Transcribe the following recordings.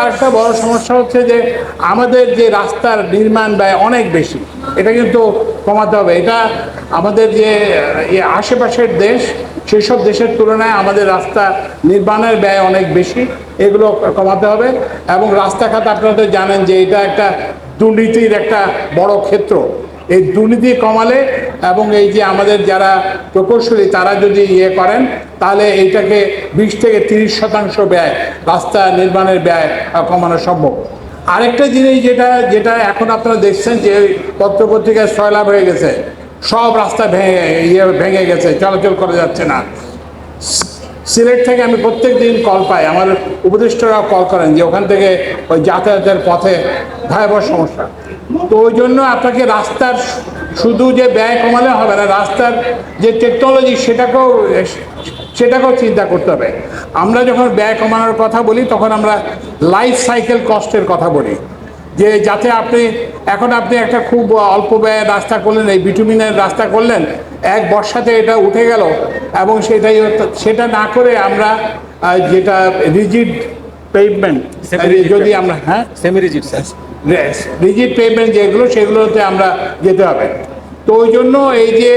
আরেকটা বড় সমস্যা হচ্ছে যে আমাদের যে রাস্তার নির্মাণ ব্যয় অনেক বেশি, এটা কিন্তু কমাতে হবে। এটা আমাদের যে আশেপাশের দেশ সেসব দেশের তুলনায় আমাদের রাস্তা নির্মাণের ব্যয় অনেক বেশি, এগুলো কমাতে হবে। এবং রাস্তাঘাট আপনারা তো জানেন যে এটা একটা দুর্নীতির একটা বড় ক্ষেত্র। এই দুর্নীতি কমালে এবং এই যে আমাদের যারা প্রকৌশলী তারা যদি করেন, তাহলে এইটাকে 20 থেকে 30% ব্যয়, রাস্তা নির্মাণের ব্যয় কমানো সম্ভব। আরেকটা জিনিস যেটা এখন আপনারা দেখছেন যে পত্রপত্রিকায় সয়লাভ হয়ে গেছে, সব রাস্তা ভেঙে গেছে, চলাচল করা যাচ্ছে না। সিলেট থেকে আমি প্রত্যেক দিন কল পাই, আমার উপদেষ্টারাও কল করেন যে ওখান থেকে ওই যাতায়াতের পথে ভয়াবহ সমস্যা। তো ওই জন্য আপনাকে রাস্তার শুধু যে ব্যয় কমালে হবে না, রাস্তার যে টেকনোলজি সেটাকেও চিন্তা করতে হবে। আমরা যখন ব্যয় কমানোর কথা বলি তখন আমরা লাইফ সাইকেল কস্টের কথা বলি, যে যাতে আপনি একটা খুব অল্প ব্যয়ের রাস্তা করলেন, এই বিটুমিনের রাস্তা করলেন, এক বর্ষাতে এটা উঠে গেল, এবং সেটা না করে আমরা যেটা রিজিড পেভমেন্ট, যদি আমরা সেমি রিজিড রিজিড পেভমেন্ট সেগুলোতে আমরা যেতে হবে। তো ওই জন্য এই যে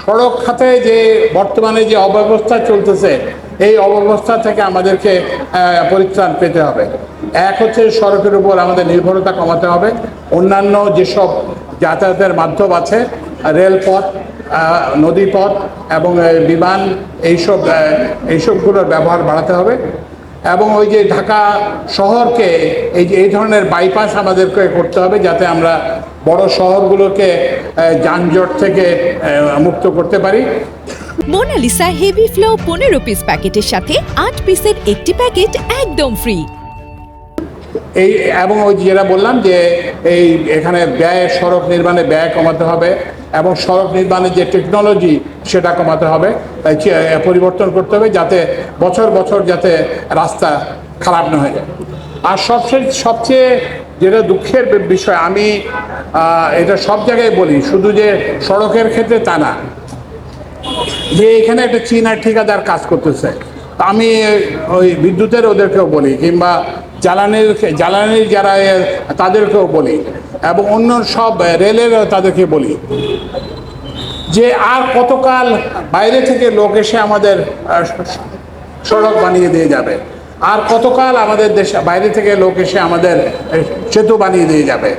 সড়ক খাতে যে বর্তমানে যে অব্যবস্থা চলতেছে, এই অব্যবস্থা থেকে আমাদেরকে পরিত্রাণ পেতে হবে। এক হচ্ছে সড়কের উপর আমাদের নির্ভরতা কমাতে হবে, অন্যান্য যেসব যাতায়াতের মাধ্যম আছে, রেলপথ, নদীপথ এবং বিমান, এইসবগুলোর ব্যবহার বাড়াতে হবে। এবং ওই যে ঢাকা শহরকে এই ধরনের বাইপাস আমাদেরকে করতে হবে, যাতে আমরা বড় শহরগুলোকে যানজট থেকে মুক্ত করতে পারি। মোনালিসা হেভি ফ্লো 15 পিস প্যাকেটের সাথে 8 পিসের একটি প্যাকেট একদম ফ্রি। এবং ওই যেটা বললাম যে এখানে সড়ক নির্মাণে ব্যয় কমাতে হবে, এবং সড়ক নির্মাণের যে টেকনোলজি সেটা কমাতে হবে, পরিবর্তন করতে হবে, যাতে বছর বছর যাতে রাস্তা খারাপ না হয়ে যায়। আর সবচেয়ে যেটা দুঃখের বিষয়, আমি এটা সব জায়গায় বলি, শুধু যে সড়কের ক্ষেত্রে তা না, যে এখানে একটা চীনা ঠিকাদার কাজ করতেছে, আমি ওই বিদ্যুতের ওদেরকেও বলি, কিংবা জ্বালানির যারা তাদেরকেও বলি, এবং অন্য সব রেলেরও তাদেরকে বলি যে আর কতকাল বাইরে থেকে লোক এসে আমাদের সড়ক বানিয়ে দিয়ে যাবে, আর কতকাল আমাদের বাইরে থেকে লোক এসে আমাদের সেতু বানিয়ে দিয়ে যাবে,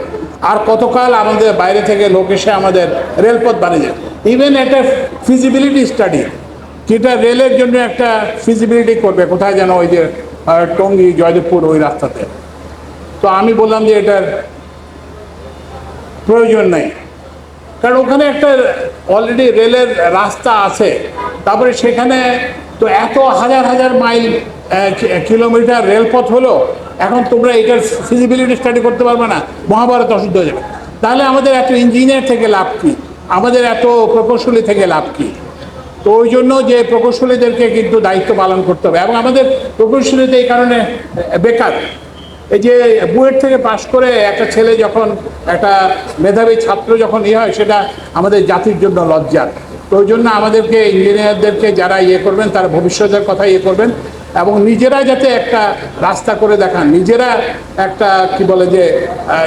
আর কতকাল আমাদের বাইরে থেকে লোক এসে আমাদের রেলপথ বানিয়ে যাবে। ইভেন একটা ফিজিবিলিটি স্টাডি, যেটা রেলের জন্য একটা ফিজিবিলিটি করবে, কোথায় যেন ওই যে টঙ্গী জয়দেবপুর ওই রাস্তাতে। তো আমি বললাম যে এটার প্রয়োজন নেই, কারণ ওখানে একটা অলরেডি রেলের রাস্তা আছে। তারপরে সেখানে তো এত হাজার হাজার মাইল কিলোমিটার রেলপথ হলো, এখন তোমরা এটার ফিজিবিলিটি স্টাডি করতে পারবে না, মহাভারত অশুদ্ধ হয়ে যাবে। তাহলে আমাদের এত ইঞ্জিনিয়ার থেকে লাভ কী, আমাদের এত প্রকৌশলী থেকে লাভ কী? তো ওই জন্য যে প্রকৌশলীদেরকে কিন্তু দায়িত্ব পালন করতে হবে। এবং আমাদের প্রকৌশলীতে এই কারণে বেকার, এই যে বুয়েট থেকে পাশ করে একটা ছেলে যখন, একটা মেধাবী ছাত্র যখন হয়, সেটা আমাদের জাতির জন্য লজ্জার। তো ওই জন্য আমাদেরকে ইঞ্জিনিয়ারদেরকে যারা করবেন, তারা ভবিষ্যতের কথা করবেন, এবং নিজেরা যাতে একটা রাস্তা করে দেখান, নিজেরা একটা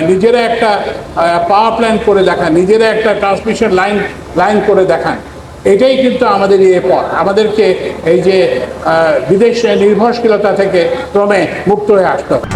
নিজেরা একটা পাওয়ার প্ল্যান্ট করে দেখান, নিজেরা একটা ট্রান্সমিশন লাইন করে দেখান। এটাই কিন্তু আমাদের পথ, আমাদেরকে এই যে বিদেশ নির্ভরশীলতা থেকে ক্রমে মুক্ত হয়ে আসতে হবে।